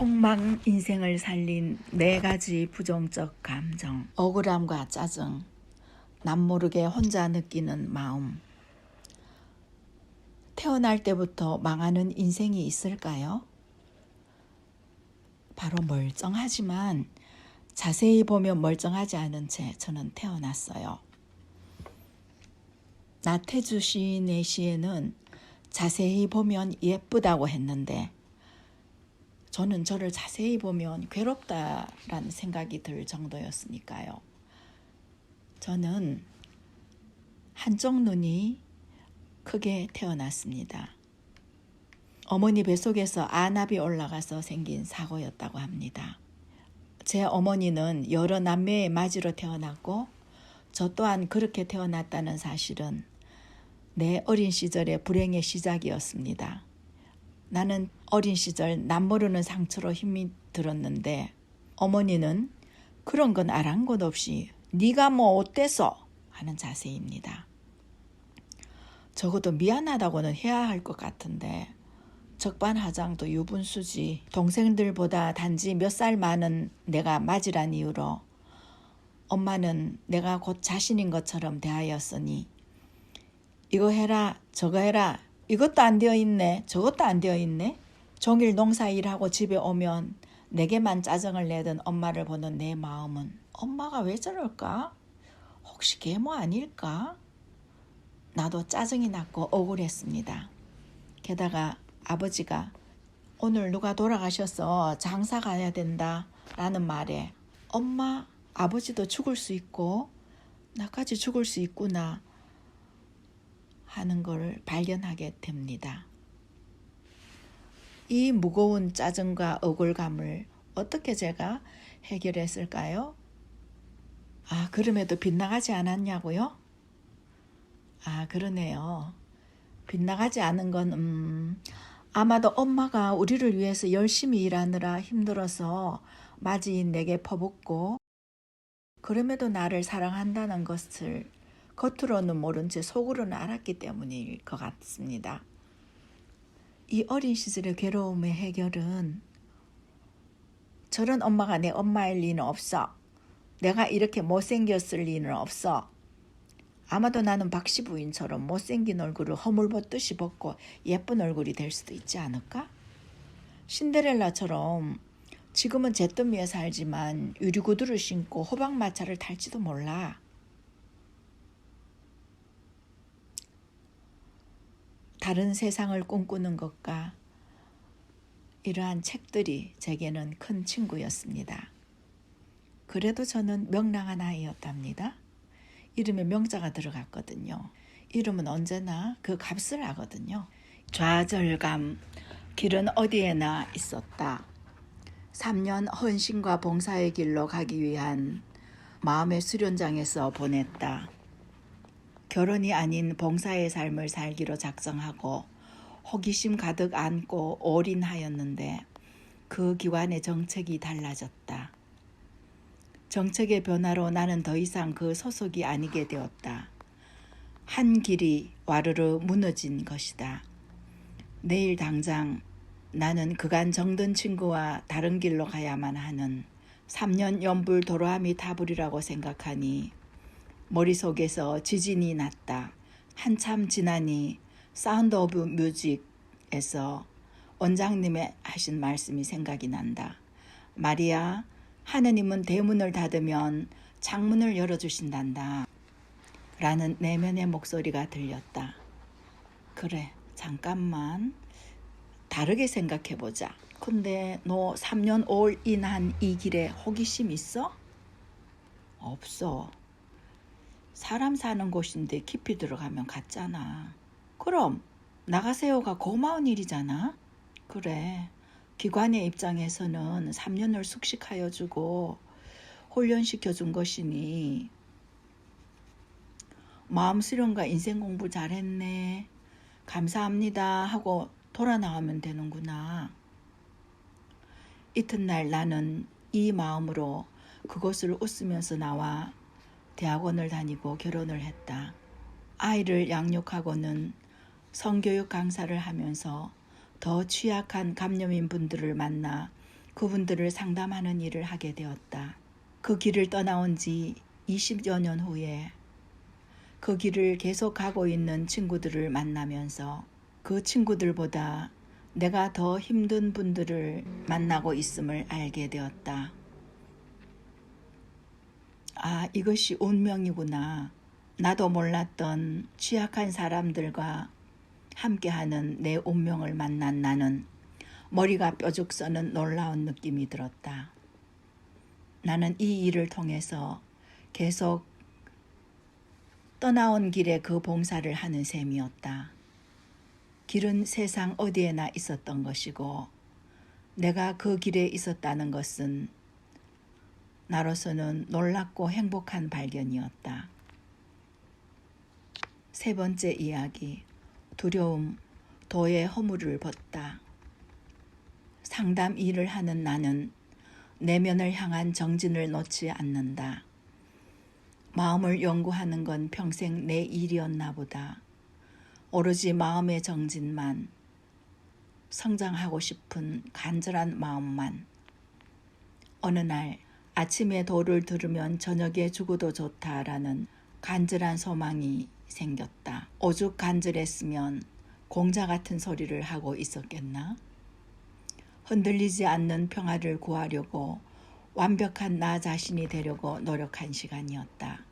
폭망 인생을 살린 4가지 부정적 감정. 억울함과 짜증, 남모르게 혼자 느끼는 마음. 태어날 때부터 망하는 인생이 있을까요? 바로 멀쩡하지만 자세히 보면 멀쩡하지 않은 채 저는 태어났어요. 나태주 시인의 시에는 자세히 보면 예쁘다고 했는데 저는 저를 자세히 보면 괴롭다라는 생각이 들 정도였으니까요. 저는 한쪽 눈이 크게 태어났습니다. 어머니 뱃속에서 안압이 올라가서 생긴 사고였다고 합니다. 제 어머니는 여러 남매의 맞이로 태어났고 저 또한 그렇게 태어났다는 사실은 내 어린 시절의 불행의 시작이었습니다. 나는 어린 시절 남모르는 상처로 힘이 들었는데 어머니는 그런 건 아랑곳 없이 네가 뭐 어때서 하는 자세입니다. 적어도 미안하다고는 해야 할 것 같은데 적반하장도 유분수지. 동생들보다 단지 몇 살 많은 내가 맞이란 이유로 엄마는 내가 곧 자신인 것처럼 대하였으니 이거 해라 저거 해라 이것도 안 되어 있네 저것도 안 되어 있네. 종일 농사일하고 집에 오면 내게만 짜증을 내던 엄마를 보는 내 마음은 엄마가 왜 저럴까? 혹시 계모 아닐까? 나도 짜증이 났고 억울했습니다. 게다가 아버지가 오늘 누가 돌아가셔서 장사 가야 된다 라는 말에 엄마 아버지도 죽을 수 있고 나까지 죽을 수 있구나 하는 걸 발견하게 됩니다. 이 무거운 짜증과 억울감을 어떻게 제가 해결했을까요? 그럼에도 빗나가지 않았냐고요? 그러네요. 빗나가지 않은 건 아마도 엄마가 우리를 위해서 열심히 일하느라 힘들어서 맞이인 내게 퍼붓고 그럼에도 나를 사랑한다는 것을 겉으로는 모른 채 속으로는 알았기 때문일 것 같습니다. 이 어린 시절의 괴로움의 해결은 저런 엄마가 내 엄마일 리는 없어. 내가 이렇게 못생겼을 리는 없어. 아마도 나는 박씨 부인처럼 못생긴 얼굴을 허물벗듯이 벗고 예쁜 얼굴이 될 수도 있지 않을까? 신데렐라처럼 지금은 잿더미에 살지만 유리구두를 신고 호박마차를 탈지도 몰라. 다른 세상을 꿈꾸는 것과 이러한 책들이 제게는 큰 친구였습니다. 그래도 저는 명랑한 아이였답니다. 이름에 명자가 들어갔거든요. 이름은 언제나 그 값을 하거든요. 좌절감, 길은 어디에나 있었다. 3년 헌신과 봉사의 길로 가기 위한 마음의 수련장에서 보냈다. 결혼이 아닌 봉사의 삶을 살기로 작정하고 호기심 가득 안고 올인하였는데 그 기관의 정책이 달라졌다. 정책의 변화로 나는 더 이상 그 소속이 아니게 되었다. 한 길이 와르르 무너진 것이다. 내일 당장 나는 그간 정든 친구와 다른 길로 가야만 하는 3년 연불 도로함이 타불이라고 생각하니 머릿속에서 지진이 났다. 한참 지나니 사운드 오브 뮤직에서 원장님의 하신 말씀이 생각이 난다. 마리아, 하느님은 대문을 닫으면 창문을 열어주신단다. 라는 내면의 목소리가 들렸다. 그래, 잠깐만 다르게 생각해보자. 근데 너 3년 올인한 이 길에 호기심 있어? 없어. 사람 사는 곳인데 깊이 들어가면 같잖아. 그럼 나가세요가 고마운 일이잖아. 그래. 기관의 입장에서는 3년을 숙식하여 주고 훈련시켜 준 것이니 마음 수련과 인생 공부 잘했네. 감사합니다 하고 돌아 나가면 되는구나. 이튿날 나는 이 마음으로 그곳을 웃으면서 나와 대학원을 다니고 결혼을 했다. 아이를 양육하고는 성교육 강사를 하면서 더 취약한 감염인 분들을 만나 그분들을 상담하는 일을 하게 되었다. 그 길을 떠나온 지 20여 년 후에 그 길을 계속 가고 있는 친구들을 만나면서 그 친구들보다 내가 더 힘든 분들을 만나고 있음을 알게 되었다. 아, 이것이 운명이구나. 나도 몰랐던 취약한 사람들과 함께하는 내 운명을 만난 나는 머리가 뾰족 서는 놀라운 느낌이 들었다. 나는 이 일을 통해서 계속 떠나온 길에 그 봉사를 하는 셈이었다. 길은 세상 어디에나 있었던 것이고 내가 그 길에 있었다는 것은 나로서는 놀랍고 행복한 발견이었다. 세 번째 이야기, 두려움, 도의 허물을 벗다. 상담 일을 하는 나는 내면을 향한 정진을 놓지 않는다. 마음을 연구하는 건 평생 내 일이었나 보다. 오로지 마음의 정진만, 성장하고 싶은 간절한 마음만. 어느 날 아침에 도를 들으면 저녁에 죽어도 좋다라는 간절한 소망이 생겼다. 오죽 간절했으면 공자 같은 소리를 하고 있었겠나? 흔들리지 않는 평화를 구하려고 완벽한 나 자신이 되려고 노력한 시간이었다.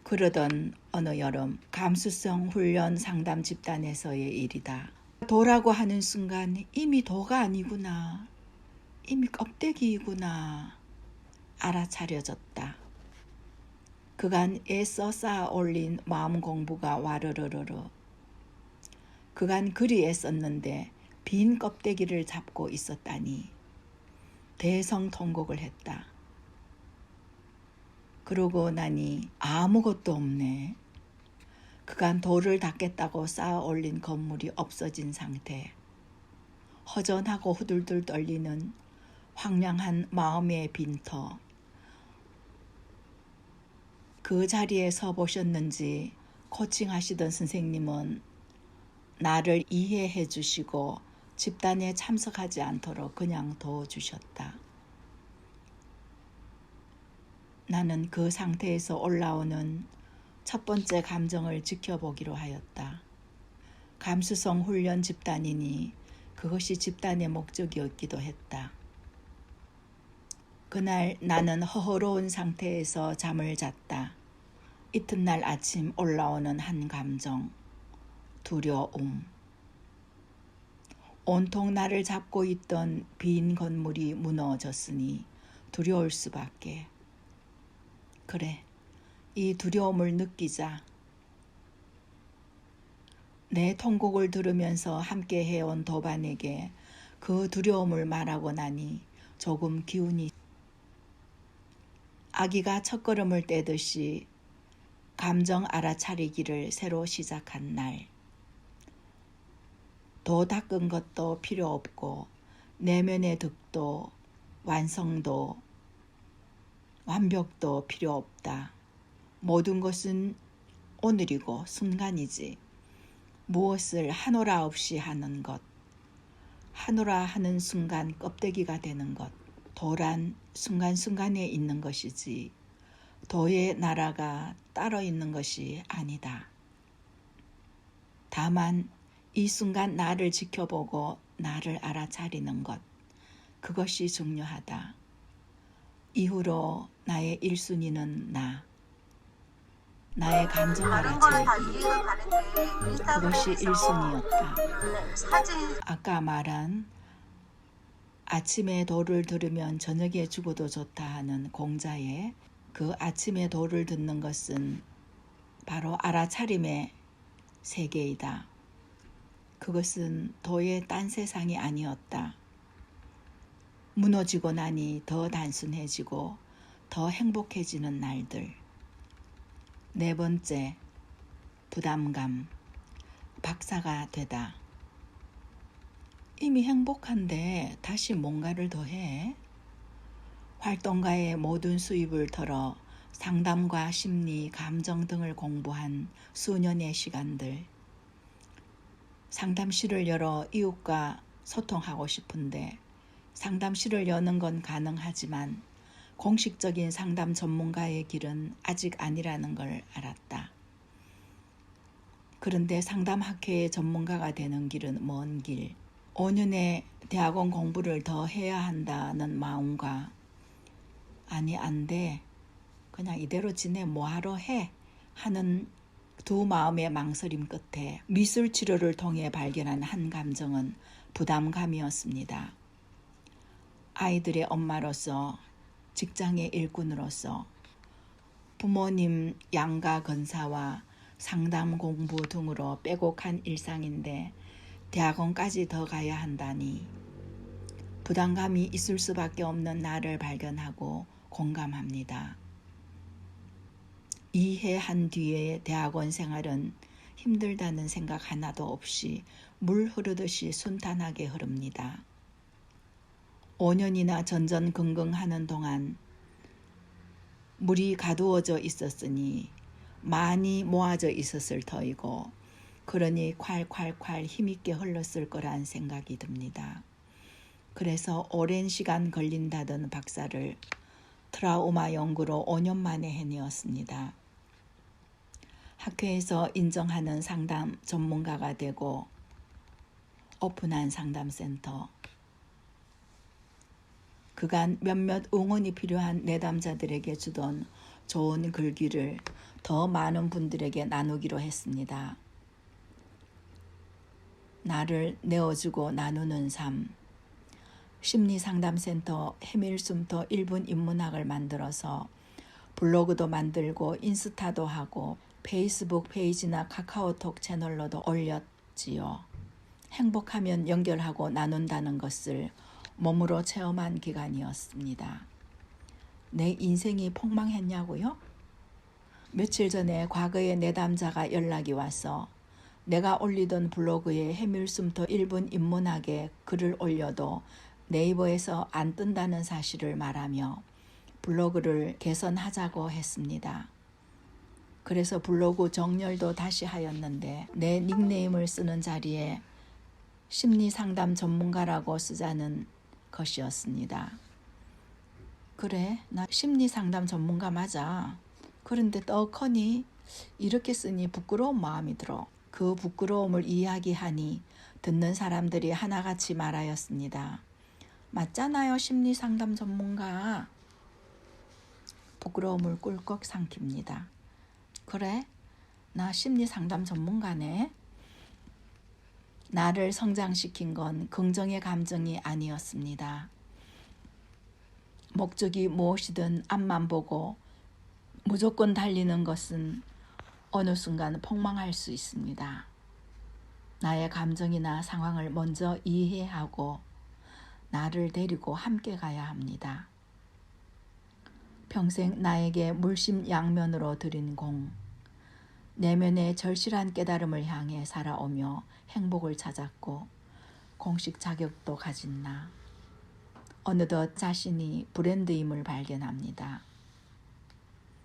그러던 어느 여름 감수성 훈련 상담 집단에서의 일이다. 도라고 하는 순간 이미 도가 아니구나. 이미 껍데기이구나. 알아차려졌다. 그간 애써 쌓아 올린 마음 공부가 와르르르르. 그간 그리 애썼는데 빈 껍데기를 잡고 있었다니. 대성통곡을 했다. 그러고 나니 아무것도 없네. 그간 돌을 닦겠다고 쌓아 올린 건물이 없어진 상태. 허전하고 후들들 떨리는 황량한 마음의 빈터. 그 자리에 서 보셨는지 코칭하시던 선생님은 나를 이해해 주시고 집단에 참석하지 않도록 그냥 둬주셨다. 나는 그 상태에서 올라오는 첫 번째 감정을 지켜보기로 하였다. 감수성 훈련 집단이니 그것이 집단의 목적이었기도 했다. 그날 나는 허허로운 상태에서 잠을 잤다. 이튿날 아침 올라오는 한 감정, 두려움. 온통 나를 잡고 있던 빈 건물이 무너졌으니 두려울 수밖에. 그래, 이 두려움을 느끼자. 내 통곡을 들으면서 함께 해온 도반에게 그 두려움을 말하고 나니 조금 기운이. 아기가 첫걸음을 떼듯이 감정 알아차리기를 새로 시작한 날. 도 닦은 것도 필요 없고 내면의 득도, 완성도, 완벽도 필요 없다. 모든 것은 오늘이고 순간이지. 무엇을 하노라 없이 하는 것. 하노라 하는 순간 껍데기가 되는 것. 도란 순간순간에 있는 것이지 도의 나라가 따로 있는 것이 아니다. 다만 이 순간 나를 지켜보고 나를 알아차리는 것. 그것이 중요하다. 이후로 나의 1순위는 나. 나의 감정 알아차리기. 그것이 1순위였다. 아까 말한 아침에 도를 들으면 저녁에 죽어도 좋다 하는 공자의 그 아침에 도를 듣는 것은 바로 알아차림의 세계이다. 그것은 도의 딴 세상이 아니었다. 무너지고 나니 더 단순해지고 더 행복해지는 날들. 네 번째, 부담감. 박사가 되다. 이미 행복한데 다시 뭔가를 더 해? 활동가의 모든 수입을 털어 상담과 심리, 감정 등을 공부한 수년의 시간들. 상담실을 열어 이웃과 소통하고 싶은데 상담실을 여는 건 가능하지만 공식적인 상담 전문가의 길은 아직 아니라는 걸 알았다. 그런데 상담학회의 전문가가 되는 길은 먼 길. 5년의 대학원 공부를 더 해야 한다는 마음과 아니 안 돼. 그냥 이대로 지내 뭐하러 해 하는 두 마음의 망설임 끝에 미술 치료를 통해 발견한 한 감정은 부담감이었습니다. 아이들의 엄마로서, 직장의 일꾼으로서, 부모님 양가 건사와 상담 공부 등으로 빼곡한 일상인데 대학원까지 더 가야 한다니 부담감이 있을 수밖에 없는 나를 발견하고 공감합니다. 이해한 뒤에 대학원 생활은 힘들다는 생각 하나도 없이 물 흐르듯이 순탄하게 흐릅니다. 5년이나 전전긍긍하는 동안 물이 가두어져 있었으니 많이 모아져 있었을 터이고 그러니 콸콸콸 힘있게 흘렀을 거란 생각이 듭니다. 그래서 오랜 시간 걸린다던 박사를 트라우마 연구로 5년 만에 해내었습니다. 학회에서 인정하는 상담 전문가가 되고 오픈한 상담센터. 그간 몇몇 응원이 필요한 내담자들에게 주던 좋은 글귀를 더 많은 분들에게 나누기로 했습니다. 나를 내어주고 나누는 삶. 심리상담센터 해밀숨터 1분 인문학을 만들어서 블로그도 만들고 인스타도 하고 페이스북 페이지나 카카오톡 채널로도 올렸지요. 행복하면 연결하고 나눈다는 것을 몸으로 체험한 기간이었습니다. 내 인생이 폭망했냐고요? 며칠 전에 과거의 내담자가 연락이 와서 내가 올리던 블로그에 해밀숨터 1분 인문학에 글을 올려도 네이버에서 안 뜬다는 사실을 말하며 블로그를 개선하자고 했습니다. 그래서 블로그 정렬도 다시 하였는데 내 닉네임을 쓰는 자리에 심리상담 전문가라고 쓰자는 것이었습니다. 그래, 나 심리상담 전문가 맞아. 그런데 떡하니 이렇게 쓰니 부끄러운 마음이 들어. 그 부끄러움을 이야기하니 듣는 사람들이 하나같이 말하였습니다. 맞잖아요, 심리상담 전문가. 부끄러움을 꿀꺽 삼킵니다. 그래, 나 심리상담 전문가네. 나를 성장시킨 건 긍정의 감정이 아니었습니다. 목적이 무엇이든 앞만 보고 무조건 달리는 것은 어느 순간 폭망할 수 있습니다. 나의 감정이나 상황을 먼저 이해하고 나를 데리고 함께 가야 합니다. 평생 나에게 물심양면으로 들인 공, 내면의 절실한 깨달음을 향해 살아오며 행복을 찾았고 공식 자격도 가진 나, 어느덧 자신이 브랜드임을 발견합니다.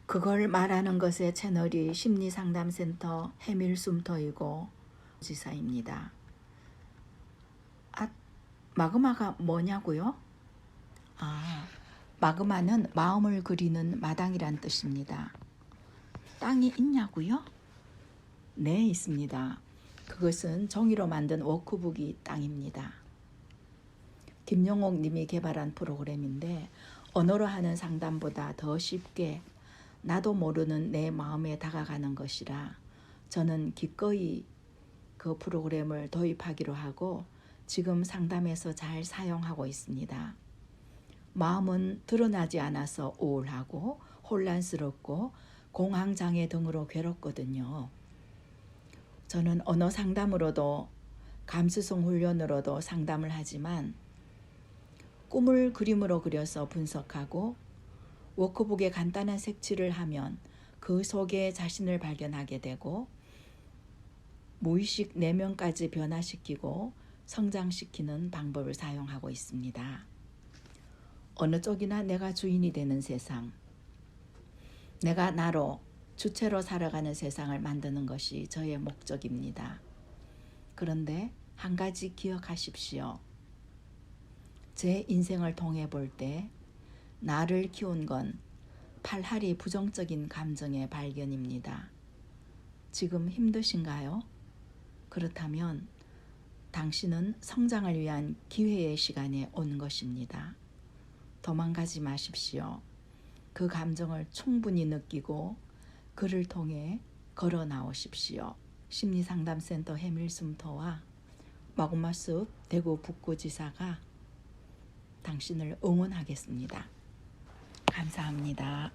그걸 말하는 것의 채널이 심리상담센터 해밀숨터이고 지사입니다. 마그마가 뭐냐고요? 마그마는 마음을 그리는 마당이란 뜻입니다. 땅이 있냐고요? 네, 있습니다. 그것은 종이로 만든 워크북이 땅입니다. 김용옥 님이 개발한 프로그램인데 언어로 하는 상담보다 더 쉽게 나도 모르는 내 마음에 다가가는 것이라 저는 기꺼이 그 프로그램을 도입하기로 하고 지금 상담에서 잘 사용하고 있습니다. 마음은 드러나지 않아서 우울하고 혼란스럽고 공황장애 등으로 괴롭거든요. 저는 언어 상담으로도 감수성 훈련으로도 상담을 하지만 꿈을 그림으로 그려서 분석하고 워크북에 간단한 색칠을 하면 그 속에 자신을 발견하게 되고 무의식 내면까지 변화시키고 성장시키는 방법을 사용하고 있습니다. 어느 쪽이나 내가 주인이 되는 세상, 내가 나로 주체로 살아가는 세상을 만드는 것이 저의 목적입니다. 그런데 한 가지 기억하십시오. 제 인생을 통해 볼 때 나를 키운 건 팔할이 부정적인 감정의 발견입니다. 지금 힘드신가요? 그렇다면 당신은 성장을 위한 기회의 시간에 온 것입니다. 도망가지 마십시오. 그 감정을 충분히 느끼고 그를 통해 걸어 나오십시오. 심리상담센터 해밀숨터와 마구마숲 대구 북구지사가 당신을 응원하겠습니다. 감사합니다.